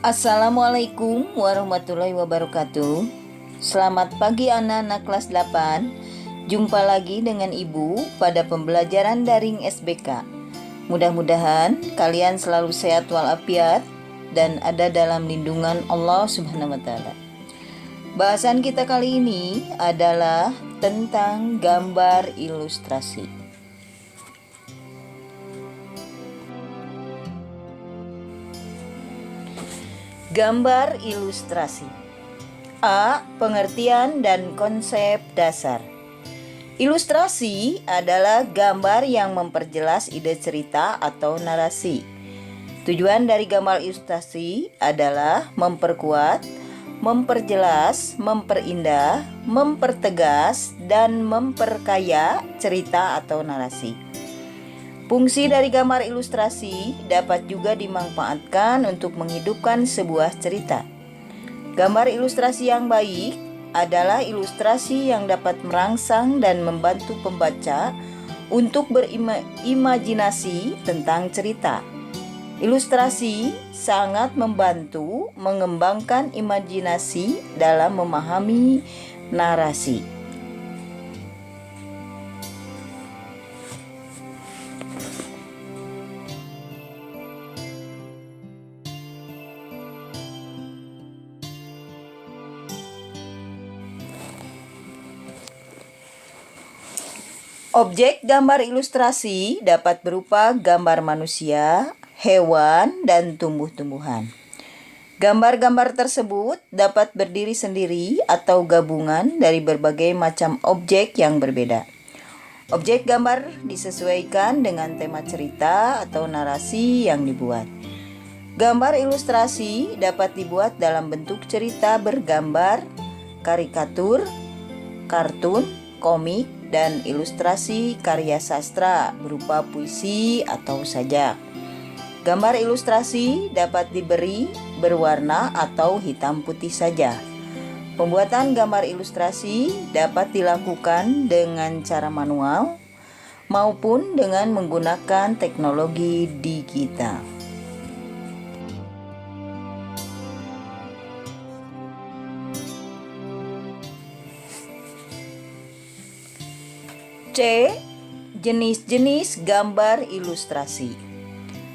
Assalamualaikum warahmatullahi wabarakatuh. Selamat pagi anak-anak kelas 8. Jumpa lagi dengan Ibu pada pembelajaran daring SBK. Mudah-mudahan kalian selalu sehat walafiat dan ada dalam lindungan Allah Subhanahu wa taala. Bahasan kita kali ini adalah tentang gambar ilustrasi. Gambar ilustrasi. A. Pengertian dan konsep dasar. Ilustrasi adalah gambar yang memperjelas ide cerita atau narasi. Tujuan dari gambar ilustrasi adalah memperkuat, memperjelas, memperindah, mempertegas, dan memperkaya cerita atau narasi. Fungsi dari gambar ilustrasi dapat juga dimanfaatkan untuk menghidupkan sebuah cerita. Gambar ilustrasi yang baik adalah ilustrasi yang dapat merangsang dan membantu pembaca untuk berimajinasi tentang cerita. Ilustrasi sangat membantu mengembangkan imajinasi dalam memahami narasi. Objek gambar ilustrasi dapat berupa gambar manusia, hewan, dan tumbuh-tumbuhan. Gambar-gambar tersebut dapat berdiri sendiri atau gabungan dari berbagai macam objek yang berbeda. Objek gambar disesuaikan dengan tema cerita atau narasi yang dibuat. Gambar ilustrasi dapat dibuat dalam bentuk cerita bergambar, karikatur, kartun, komik, dan ilustrasi karya sastra berupa puisi atau sajak. Gambar ilustrasi dapat diberi berwarna atau hitam putih saja. Pembuatan gambar ilustrasi dapat dilakukan dengan cara manual maupun dengan menggunakan teknologi digital. C. Jenis-jenis gambar ilustrasi.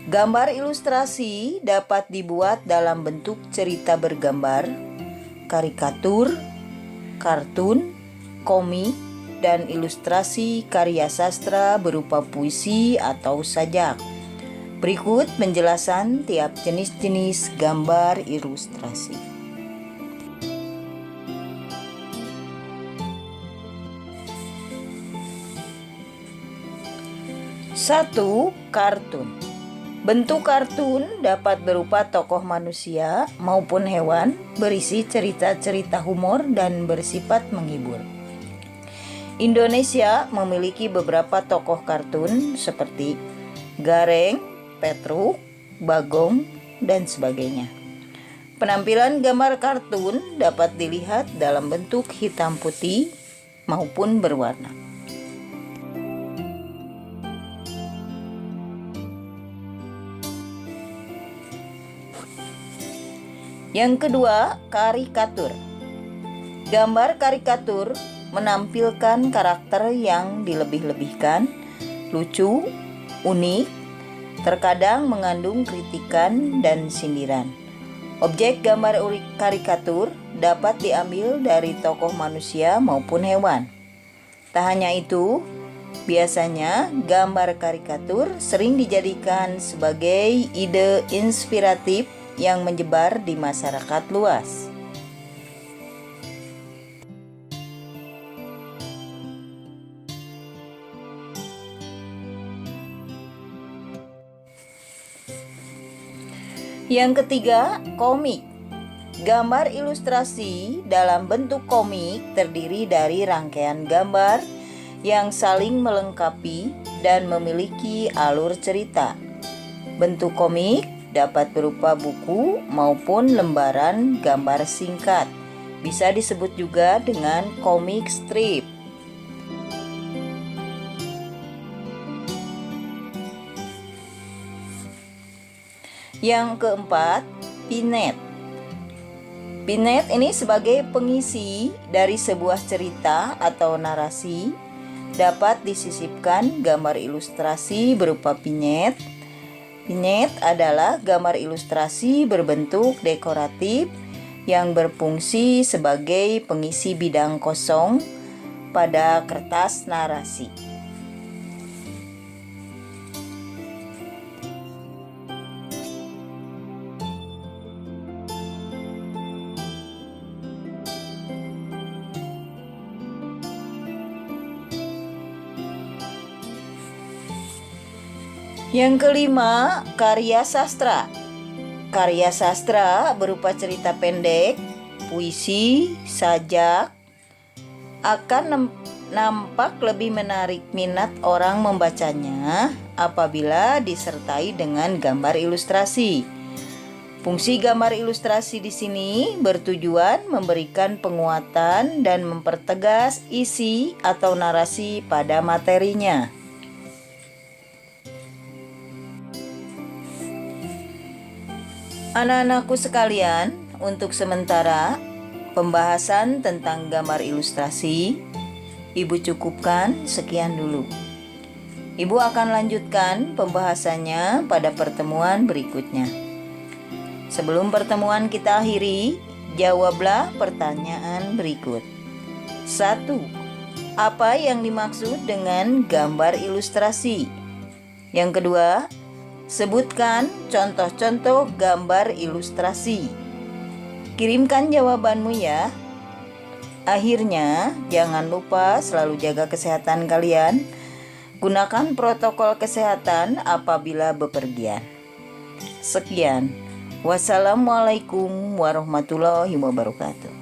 Gambar ilustrasi dapat dibuat dalam bentuk cerita bergambar, karikatur, kartun, komik, dan ilustrasi karya sastra berupa puisi atau sajak. Berikut penjelasan tiap jenis-jenis gambar ilustrasi. 1. Kartun. Bentuk kartun dapat berupa tokoh manusia maupun hewan, berisi cerita-cerita humor dan bersifat menghibur. Indonesia memiliki beberapa tokoh kartun seperti Gareng, Petruk, Bagong, dan sebagainya. Penampilan gambar kartun dapat dilihat dalam bentuk hitam putih maupun berwarna. Yang kedua, karikatur. Gambar karikatur menampilkan karakter yang dilebih-lebihkan, lucu, unik, terkadang mengandung kritikan dan sindiran. Objek gambar karikatur dapat diambil dari tokoh manusia maupun hewan. Tak hanya itu, biasanya gambar karikatur sering dijadikan sebagai ide inspiratif yang menyebar di masyarakat luas. Yang ketiga, komik. Gambar ilustrasi dalam bentuk komik terdiri dari rangkaian gambar yang saling melengkapi dan memiliki alur cerita. Bentuk komik dapat berupa buku maupun lembaran gambar singkat. Bisa disebut juga dengan komik strip. Yang keempat, Vignette. Vignette ini sebagai pengisi dari sebuah cerita atau narasi, dapat disisipkan gambar ilustrasi berupa vignette. Vignette adalah gambar ilustrasi berbentuk dekoratif yang berfungsi sebagai pengisi bidang kosong pada kertas narasi. Yang kelima, karya sastra. Karya sastra berupa cerita pendek, puisi, sajak akan nampak lebih menarik minat orang membacanya apabila disertai dengan gambar ilustrasi. Fungsi gambar ilustrasi di sini bertujuan memberikan penguatan dan mempertegas isi atau narasi pada materinya. Anak-anakku sekalian, untuk sementara pembahasan tentang gambar ilustrasi Ibu cukupkan sekian dulu. Ibu akan lanjutkan pembahasannya pada pertemuan berikutnya. Sebelum pertemuan kita akhiri, jawablah pertanyaan berikut. 1. Apa yang dimaksud dengan gambar ilustrasi? Yang kedua, sebutkan contoh-contoh gambar ilustrasi. Kirimkan jawabanmu ya. Akhirnya, jangan lupa selalu jaga kesehatan kalian. Gunakan protokol kesehatan apabila bepergian. Sekian. Wassalamualaikum warahmatullahi wabarakatuh.